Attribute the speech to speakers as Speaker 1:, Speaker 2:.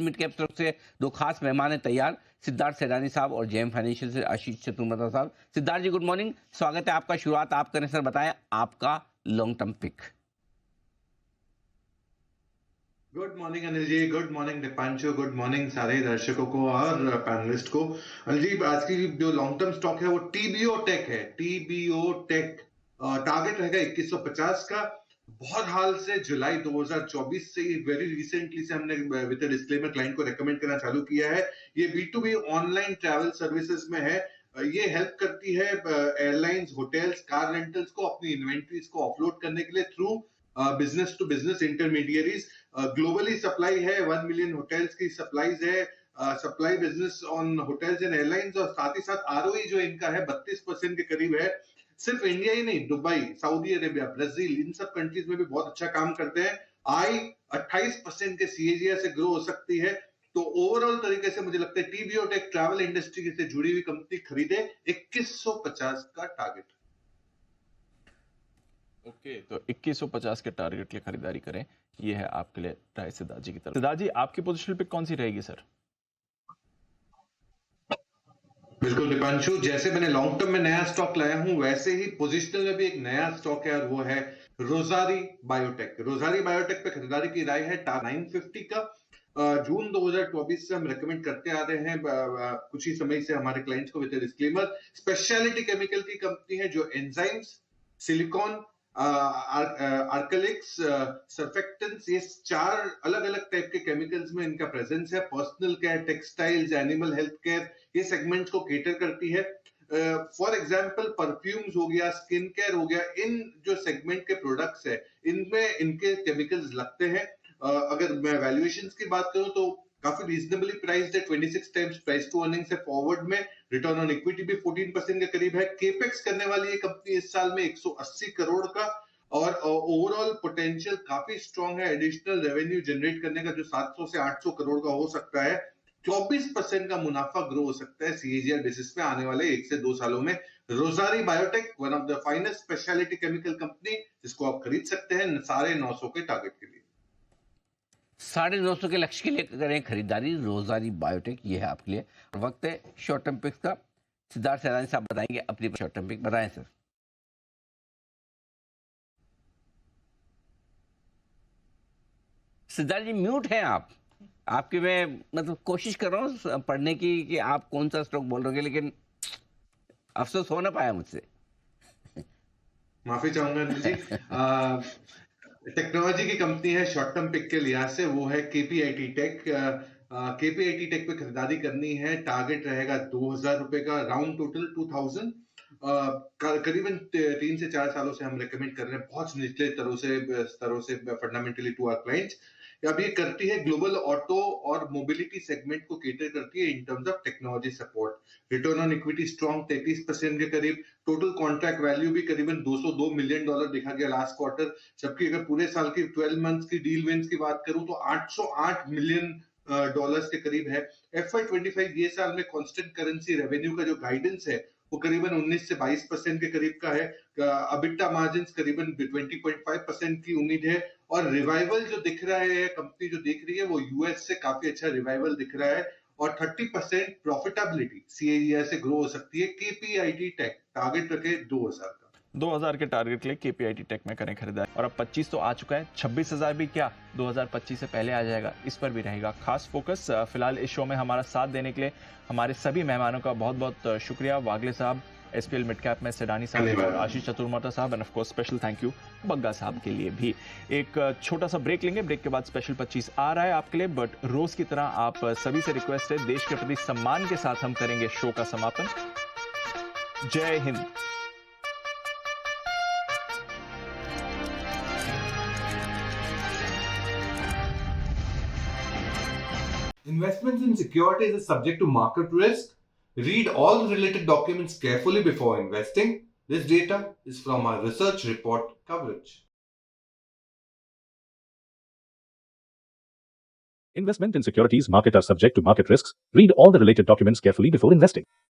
Speaker 1: Mid cap तरफ से दो खास मेहमान हैं तैयार, सिद्धार्थ सैदानी साहब और जेएम फाइनेंशियल से आशीष चतुर्वेदी साहब। सिद्धार्थ जी गुड मॉर्निंग, स्वागत है आपका। शुरुआत आप करें सर, बताएं आपका long term pick.
Speaker 2: Good morning Anil ji, good morning Deepanshu, good morning सारे दर्शकों को और पैनलिस्ट को। अनिल जी, आज की जो लॉन्ग टर्म स्टॉक है वो टीबीओ टेक है। टीबीओ टेक टारगेट रहेगा 2150 का। बहुत हाल से जुलाई 2024 से, वेरी रिसेंटली से हमने विद डिस्क्लेमर क्लाइंट को रेकमेंड करना चालू किया है। ये बी2बी ऑनलाइन ट्रैवल सर्विसेज में है। ये हेल्प करती है एयरलाइंस, होटल्स, कार रेंटल्स को अपनी इन्वेंट्रीज को ऑफलोड करने के लिए through business to business intermediaries. Globally supply है, 1 मिलियन होटल्स की सप्लाईज है, supply business on hotels and airlines, और साथ ही साथ आरओई जो इनका है 32% के करीब है। सिर्फ इंडिया ही नहीं, दुबई, सऊदी अरेबिया, ब्राजील, इन सब कंट्रीज में भी बहुत अच्छा काम करते हैं। आई 28% के सीएजीआर से ग्रो हो सकती है। तो ओवरऑल तरीके से मुझे लगता है टीबीओ टेक ट्रैवल इंडस्ट्री से जुड़ी हुई कंपनी खरीदे। 2150 का टारगेट।
Speaker 3: ओके, तो 2150 के टारगेट के लिए खरीदारी करें, ये है आपके लिए राय सिद्धार्थ जी की तरफ। सिद्धार्थ जी, आपकी पोजीशन पे कौन सी रहेगी सर?
Speaker 2: बिल्कुल दीपांशु, जैसे मैंने लॉन्ग टर्म में नया स्टॉक लाया हूं, वैसे ही पोजिशनल में भी एक नया स्टॉक है और वो है रोजारी बायोटेक। रोजारी बायोटेक पे खरीदारी की राय है 950 का। जून 2024 से हम रेकमेंड करते आ रहे हैं, कुछ ही समय से हमारे क्लाइंट्स को विद डिस्क्लेमर। स्पेशलिटी केमिकल की कंपनी है जो एंजाइम्स, सिलिकॉन, आर्कलिक्स, सर्फेक्टेंट्स, ये 4 अलग अलग टाइप के केमिकल्स में इनका प्रेजेंस है। Personal care, textiles, animal health care, ये सेगमेंट्स को केटर करती है। फॉर एग्जांपल परफ्यूम्स हो गया, स्किन केयर हो गया, इन जो सेगमेंट के प्रोडक्ट्स है इनमें इनके केमिकल्स लगते हैं। अगर मैं वैल्यूएशंस की बात करूं तो काफी रीजनेबली प्राइस्ड है, 26 टाइम्स प्राइस टू अर्निंग्स है फॉरवर्ड में। रिटर्न ऑन इक्विटी भी 14% के करीब है। केपेक्स करने वाली ये कंपनी इस साल में 180 करोड़ का, और ओवरऑल पोटेंशियल काफी स्ट्रांग है एडिशनल रेवेन्यू जनरेट करने का, जो 700 से 800 करोड़ का हो सकता है। 24% का मुनाफा ग्रो हो सकता है सीएजीआर बेसिस पे आने वाले 1 से 2 सालों में। Rosari biotech, one of the finest speciality chemical company, जिसको आप खरीद सकते हैं 950 के टारगेट के लिए।
Speaker 1: 950 के लक्ष्य के लिए करें खरीदारी रोजारी बायोटेक, ये है आपके लिए। वक्त है शॉर्ट टर्म पिक्स का। सिद्धार्थ सैदानी साहब बताएंगे अपनी शॉर्ट टर्म पिक, बताएं सर। सिद्धार्थ जी म्यूट हैं आप। आपके मैं मतलब कोशिश कर रहा हूँ पढ़ने की कि आप कौन सा स्टॉक बोल रहे हो, लेकिन अफसोस हो ना पाया मुझसे।
Speaker 2: माफी चाहूंगा जी। टेक्नोलॉजी की कंपनी है शॉर्ट टर्म पिक के लिहाज से, वो है केपीआईटी टेक। केपीआईटी टेक पे खरीदारी करनी है, टारगेट रहेगा 2000 रुपए का, राउंड टोटल 2000। करीबन 3 से 4 सालों से हम रेकमेंड कर रहे हैं बहुत निचले स्तरों से फंडामेंटली टू आवर क्लाइंट्स। अब ये करती है ग्लोबल ऑटो और मोबिलिटी सेगमेंट को केटर करती है in terms of technology support. Return on equity strong 33% के करीब। टोटल कॉन्ट्रैक्ट वैल्यू भी करीबन $202 मिलियन देखा गया लास्ट क्वार्टर। जबकि अगर पूरे साल की 12 मंथ्स की डील विंस की बात करूं तो $808 मिलियन डॉलर्स के करीब है। FY25 ये साल में कांस्टेंट करेंसी रेवेन्यू का जो गाइडेंस है वो करीबन 19 से 22% के करीब का है। अबिटा मार्जिन करीबन 20.5% की उम्मीद है। और रिवाइवल जो दिख रहा है, कंपनी जो देख रही है वो यूएस से काफी अच्छा रिवाइवल दिख रहा है, और 30% प्रॉफिटेबिलिटी सीएजीआर से ग्रो हो सकती है। केपीआईटी टेक टारगेट रखे 2000 का।
Speaker 3: 2000 के टारगेट के लिए केपीआईटी टेक में करें खरीदारी। और अब 25 तो आ चुका है, 26,000 भी क्या 2025 से पहले आ जाएगा, इस पर भी रहेगा खास फोकस। फिलहाल इस शो में हमारा साथ देने के लिए हमारे सभी मेहमानों का बहुत बहुत शुक्रिया। वागले साहब, एसपीएल मिड कैप में सैदानी साहब और आशीष चतुर्वेदी साहब, end of course special thank you Bagga साहब के लिए भी। एक छोटा सा ब्रेक लेंगे, ब्रेक के बाद स्पेशल 25 आ रहा है आपके लिए। बट रोज की तरह आप सभी से रिक्वेस्ट है, देश के प्रति सम्मान के साथ हम करेंगे शो का समापन। जय Hind.
Speaker 4: Investments in securities is subject to market risk. Read all the related documents carefully before investing. This data is from our research report coverage.
Speaker 5: Investment in securities market are subject to market risks. Read all the related documents carefully before investing.